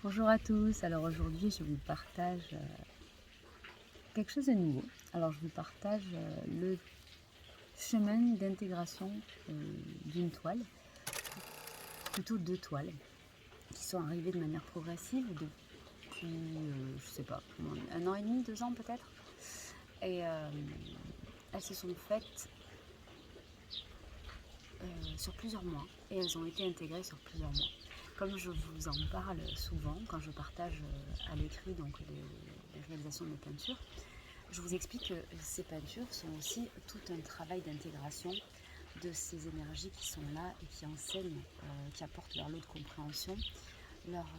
Bonjour à tous, alors aujourd'hui je vous partage quelque chose de nouveau. Alors je vous partage le chemin d'intégration d'une toile, plutôt deux toiles, qui sont arrivées de manière progressive depuis, je sais pas, 1 an et demi, 2 ans peut-être. Et elles se sont faites sur plusieurs mois et elles ont été intégrées sur plusieurs mois. Comme je vous en parle souvent quand je partage à l'écrit donc les réalisations de mes peintures, je vous explique que ces peintures sont aussi tout un travail d'intégration de ces énergies qui sont là et qui enseignent, qui apportent leur lot de compréhension, leurs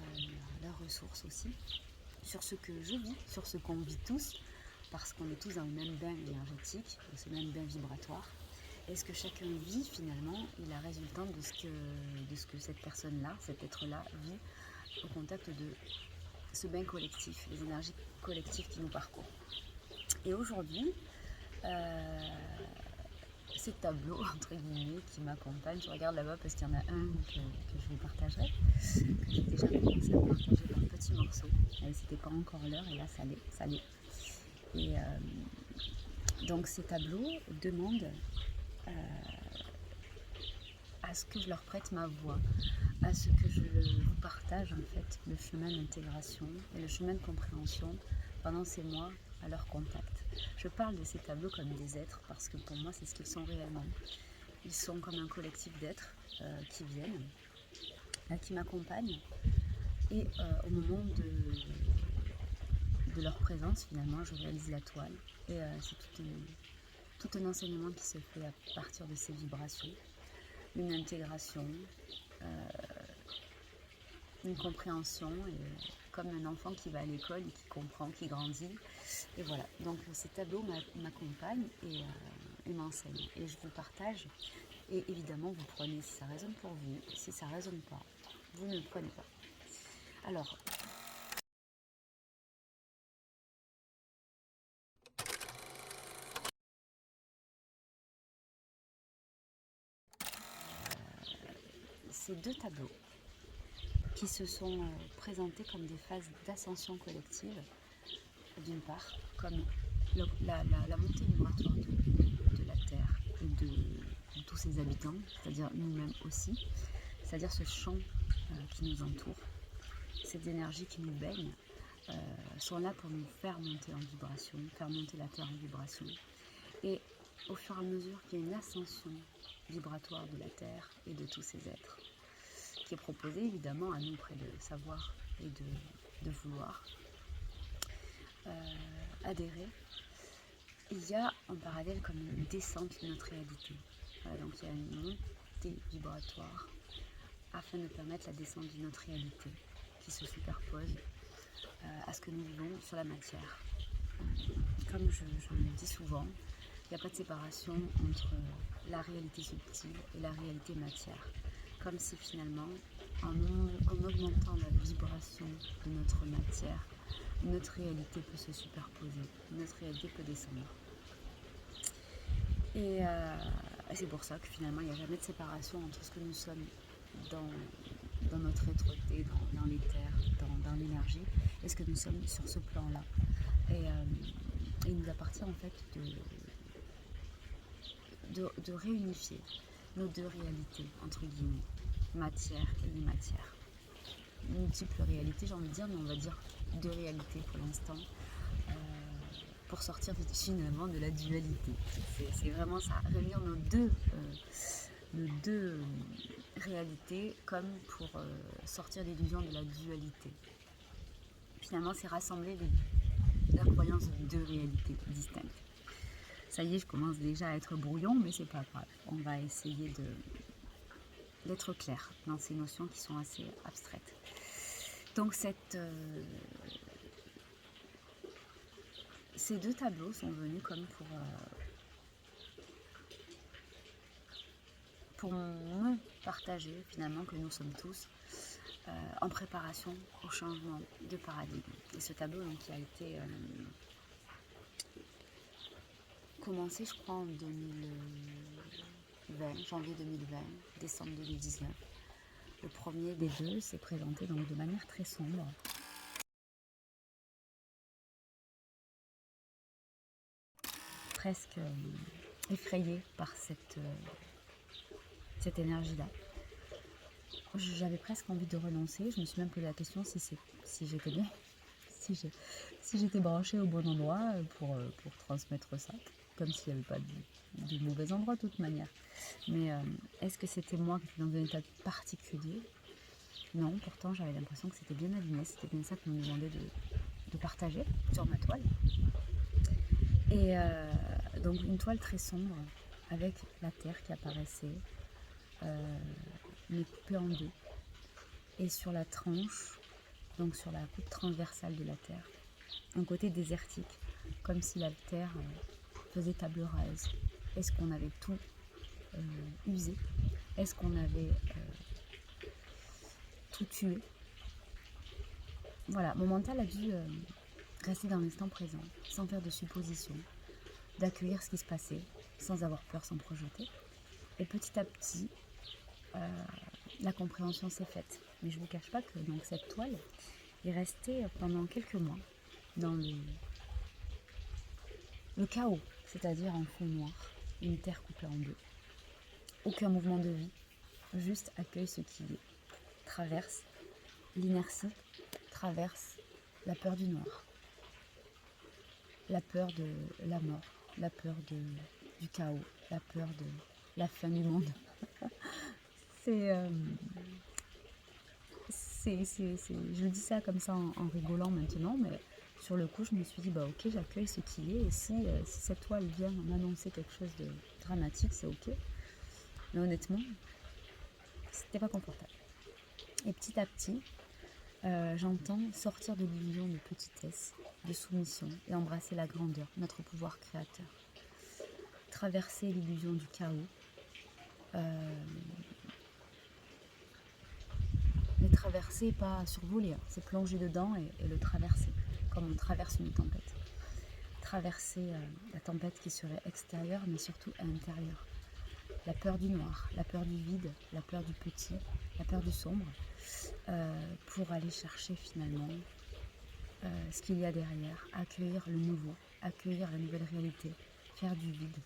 ressources aussi, sur ce que je vis, sur ce qu'on vit tous, parce qu'on est tous dans le même bain énergétique, dans ce même bain vibratoire. Et ce que chacun vit finalement est la résultante de ce que cette personne-là, cet être-là vit au contact de ce bain collectif, les énergies collectives qui nous parcourent. Et aujourd'hui, ces tableaux, entre guillemets, qui m'accompagnent, je regarde là-bas parce qu'il y en a un que je vous partagerai, que j'ai déjà commencé à partager par petits morceaux. Et c'était pas encore l'heure, et là ça l'est. Et donc ces tableaux demandent à ce que je leur prête ma voix, à ce que je vous partage en fait le chemin d'intégration et le chemin de compréhension pendant ces mois à leur contact. Je parle de ces tableaux comme des êtres parce que pour moi c'est ce qu'ils sont réellement. Ils sont comme un collectif d'êtres qui viennent, qui m'accompagnent et au moment de leur présence finalement je réalise la toile et c'est tout un enseignement qui se fait à partir de ces vibrations, une intégration, une compréhension, et comme un enfant qui va à l'école et qui comprend, qui grandit. Et voilà, donc ces tableaux m'accompagnent et m'enseignent. Et je vous partage. Et évidemment, vous prenez si ça résonne pour vous. Si ça ne résonne pas, vous ne le prenez pas. Alors, ces deux tableaux qui se sont présentés comme des phases d'ascension collective, d'une part, comme la montée vibratoire de la Terre et de tous ses habitants, c'est-à-dire nous-mêmes aussi, c'est-à-dire ce champ qui nous entoure, ces énergies qui nous baignent, sont là pour nous faire monter en vibration, faire monter la Terre en vibration. Et au fur et à mesure qu'il y a une ascension vibratoire de la Terre et de tous ces êtres, qui est proposée évidemment à nous près de savoir et de vouloir adhérer, il y a en parallèle comme une descente de notre réalité. Voilà, donc il y a une montée vibratoire afin de permettre la descente de notre réalité qui se superpose à ce que nous vivons sur la matière. Comme je le dis souvent, il n'y a pas de séparation entre la réalité subtile et la réalité matière. Comme si finalement, en augmentant la vibration de notre matière, notre réalité peut se superposer, notre réalité peut descendre. Et c'est pour ça que finalement, il n'y a jamais de séparation entre ce que nous sommes dans notre être-té, dans l'éther, dans l'énergie, et ce que nous sommes sur ce plan-là. Et il nous appartient en fait de réunifier nos deux réalités, entre guillemets, matière et immatère. Multiples réalités, j'ai envie de dire, mais on va dire deux réalités pour l'instant, pour sortir finalement de la dualité. C'est vraiment ça, réunir nos deux réalités comme pour sortir l'illusion de la dualité. Finalement, c'est rassembler la croyance de deux réalités distinctes. Ça y est, je commence déjà à être brouillon, mais c'est pas grave. On va essayer d'être clair dans ces notions qui sont assez abstraites. Donc ces deux tableaux sont venus comme pour me partager finalement que nous sommes tous en préparation au changement de paradigme. Et ce tableau donc, qui a été commencé, je crois, en 2020, janvier 2020, décembre 2019, Le premier des deux s'est présenté donc de manière très sombre. Presque effrayée par cette énergie-là. J'avais presque envie de renoncer. Je me suis même posé la question si j'étais bien, si j'étais branchée au bon endroit pour transmettre ça. Comme s'il n'y avait pas de mauvais endroit de toute manière. Mais est-ce que c'était moi qui étais dans un état particulier? Non, pourtant j'avais l'impression que c'était bien aligné. C'était bien ça qu'on me demandait de partager sur ma toile. Et donc une toile très sombre avec la terre qui apparaissait, mais coupée en deux. Et sur la tranche, donc sur la coupe transversale de la terre, un côté désertique, comme si la terre faisait table rase. Est-ce qu'on avait tout usé? Est-ce qu'on avait tout tué? Voilà, mon mental a dû rester dans l'instant présent, sans faire de suppositions, d'accueillir ce qui se passait, sans avoir peur, sans projeter. Et petit à petit, la compréhension s'est faite. Mais je ne vous cache pas que donc, cette toile est restée pendant quelques mois dans le chaos, c'est-à-dire un fond noir, une terre coupée en deux. Aucun mouvement de vie, juste accueille ce qui est. Traverse l'inertie, traverse la peur du noir, la peur de la mort, la peur du chaos, la peur de la fin du monde. Je dis ça comme ça en rigolant maintenant, mais sur le coup, je me suis dit, bah ok, j'accueille ce qui est, et si cette toile vient m'annoncer quelque chose de dramatique, c'est ok. Mais honnêtement, c'était pas confortable. Et petit à petit, j'entends sortir de l'illusion de petitesse, de soumission, et embrasser la grandeur, notre pouvoir créateur. Traverser l'illusion du chaos, mais traverser, pas survoler, c'est plonger dedans et le traverser, comme on traverse une tempête. Traverser la tempête qui serait extérieure, mais surtout intérieure. La peur du noir, la peur du vide, la peur du petit, la peur du sombre, pour aller chercher finalement ce qu'il y a derrière, accueillir le nouveau, accueillir la nouvelle réalité, faire du vide.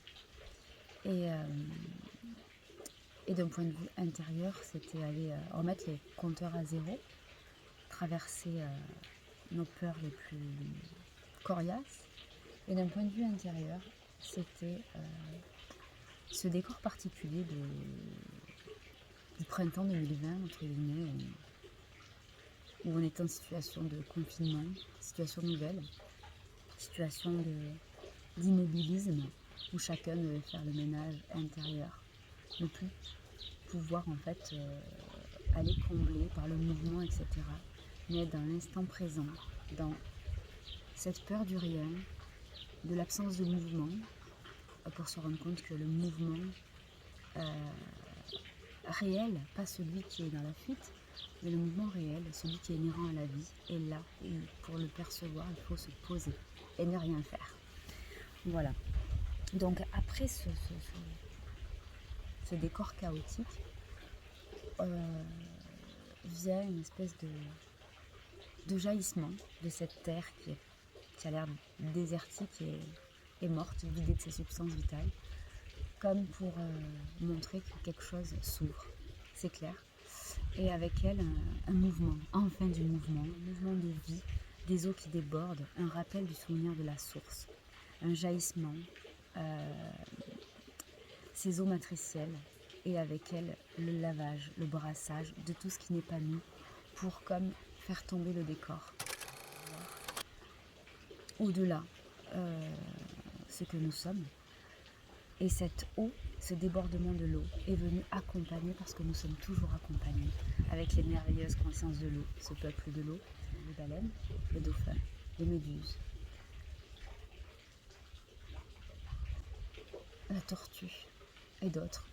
Et d'un point de vue intérieur, c'était aller remettre les compteurs à zéro, traverser nos peurs les plus coriaces. Et d'un point de vue intérieur, c'était ce décor particulier du printemps 2020, entre guillemets, où on est en situation de confinement, situation nouvelle, situation d'immobilisme, où chacun devait faire le ménage intérieur, ne plus pouvoir en fait aller combler par le mouvement, etc. Mais être dans l'instant présent, dans cette peur du rien, de l'absence de mouvement, pour se rendre compte que le mouvement réel, pas celui qui est dans la fuite, mais le mouvement réel, celui qui est inhérent à la vie, est là. Et pour le percevoir, il faut se poser et ne rien faire. Voilà. Donc après ce décor chaotique, vient une espèce de jaillissement de cette terre qui a l'air désertique et morte, vidée de ses substances vitales, comme pour montrer que quelque chose s'ouvre, c'est clair. Et avec elle, un mouvement, enfin du mouvement, un mouvement de vie, des eaux qui débordent, un rappel du souvenir de la source, un jaillissement, ces eaux matricielles, et avec elle, le lavage, le brassage de tout ce qui n'est pas nous, pour comme faire tomber le décor. Au-delà, ce que nous sommes. Et cette eau, ce débordement de l'eau est venu accompagner, parce que nous sommes toujours accompagnés, avec les merveilleuses consciences de l'eau, ce peuple de l'eau, les baleines, les dauphins, les méduses, la tortue et d'autres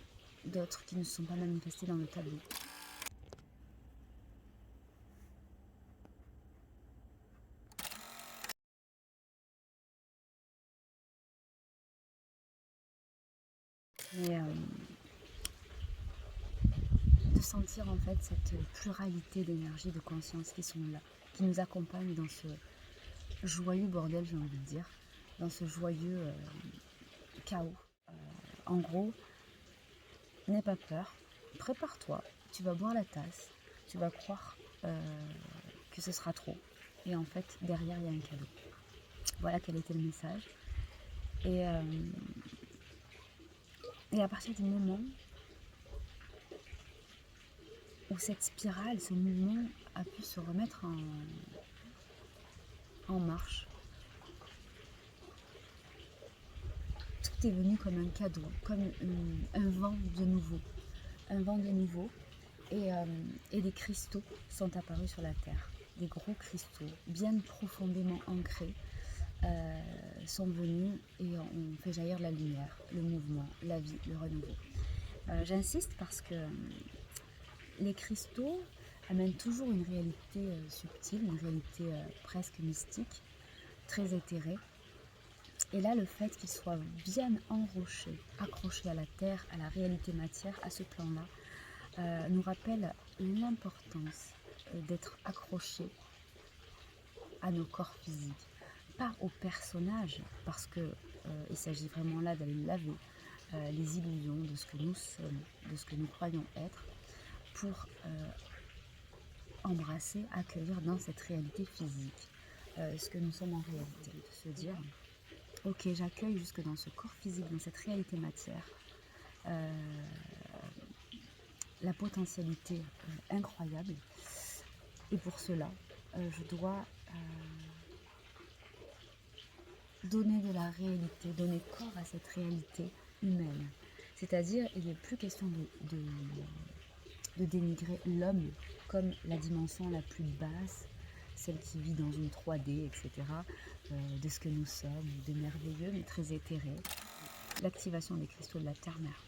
qui ne se sont pas manifestés dans le tableau. Mais de sentir en fait cette pluralité d'énergie, de conscience qui sont là, qui nous accompagnent dans ce joyeux bordel, j'ai envie de dire, dans ce joyeux chaos. En gros, n'aie pas peur, prépare-toi, tu vas boire la tasse, tu vas croire que ce sera trop. Et en fait, derrière, il y a un cadeau. Voilà quel était le message. Et à partir du moment où cette spirale, ce mouvement a pu se remettre en marche, tout est venu comme un cadeau, comme un vent de nouveau. Un vent de nouveau. Et des cristaux sont apparus sur la Terre. Des gros cristaux, bien profondément ancrés, sont venus et ont fait jaillir la lumière, le mouvement, la vie, le renouveau. J'insiste parce que les cristaux amènent toujours une réalité subtile, une réalité presque mystique, très éthérée. Et là, le fait qu'ils soient bien enrochés, accrochés à la terre, à la réalité matière, à ce plan-là, nous rappelle l'importance d'être accrochés à nos corps physiques, pas aux personnages, parce que il s'agit vraiment là d'aller laver les illusions de ce que nous sommes, de ce que nous croyons être, pour embrasser, accueillir dans cette réalité physique ce que nous sommes en réalité, de se dire ok, j'accueille jusque dans ce corps physique, dans cette réalité matière, la potentialité incroyable. Et pour cela, je dois donner de la réalité, donner corps à cette réalité humaine. C'est-à-dire, il n'est plus question de dénigrer l'homme comme la dimension la plus basse, celle qui vit dans une 3D, etc., de ce que nous sommes, de merveilleux, mais très éthéré. L'activation des cristaux de la terre-mère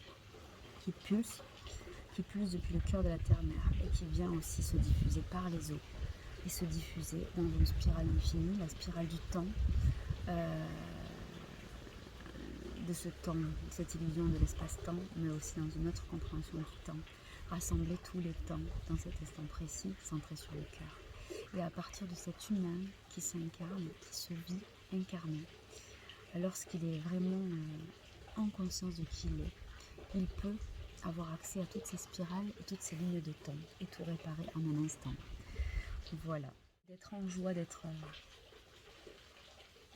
qui pulse depuis le cœur de la terre-mère et qui vient aussi se diffuser par les eaux et se diffuser dans une spirale infinie, la spirale du temps, de ce temps, cette illusion de l'espace-temps, mais aussi dans une autre compréhension du temps, rassembler tous les temps dans cet instant précis, centré sur le cœur. Et à partir de cet humain qui s'incarne, qui se vit incarné, lorsqu'il est vraiment en conscience de qui il est, il peut avoir accès à toutes ces spirales et toutes ces lignes de temps et tout réparer en un instant. Voilà, d'être en joie, d'être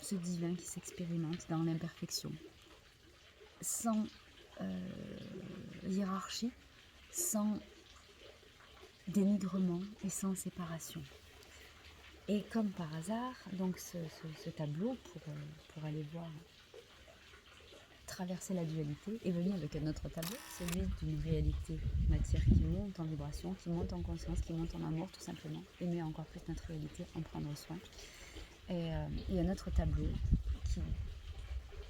ce divin qui s'expérimente dans l'imperfection, sans hiérarchie, sans dénigrement et sans séparation. Et comme par hasard, donc ce tableau, pour aller voir traverser la dualité, est venu avec un autre tableau, celui d'une réalité matière qui monte en vibration, qui monte en conscience, qui monte en amour tout simplement, aimer encore plus notre réalité, en prendre soin. Et un autre tableau qui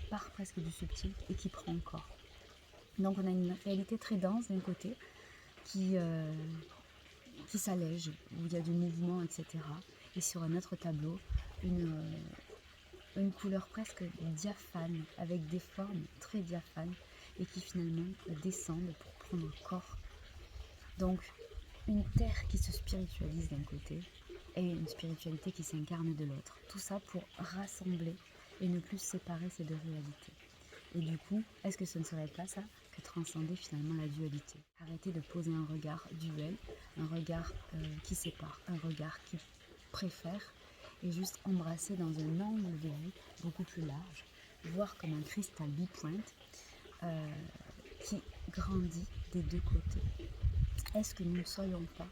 part presque du subtil et qui prend corps. Donc on a une réalité très dense d'un côté qui s'allège, où il y a du mouvement, etc. Et sur un autre tableau, une couleur presque diaphane, avec des formes très diaphanes et qui finalement descendent pour prendre corps. Donc une terre qui se spiritualise d'un côté et une spiritualité qui s'incarne de l'autre. Tout ça pour rassembler et ne plus séparer ces deux réalités. Et du coup, est-ce que ce ne serait pas ça que transcender finalement la dualité? Arrêter de poser un regard duel, un regard qui sépare, un regard qui préfère, et juste embrasser dans un angle de vue beaucoup plus large, voir comme un cristal bipointe qui grandit des deux côtés. Est-ce que nous ne soyons pas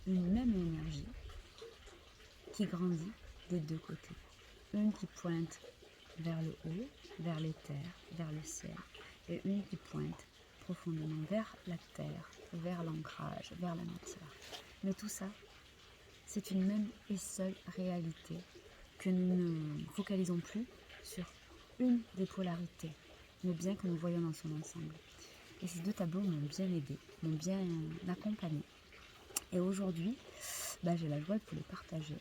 une même énergie qui grandit des deux côtés? Une qui pointe vers le haut, vers les terres, vers le ciel, et une qui pointe profondément vers la terre, vers l'ancrage, vers la matière. Mais tout ça, c'est une même et seule réalité que nous ne focalisons plus sur une des polarités, mais bien que nous voyons dans son ensemble. Et ces deux tableaux m'ont bien aidé, m'ont bien accompagné. Et aujourd'hui, j'ai la joie de vous les partager.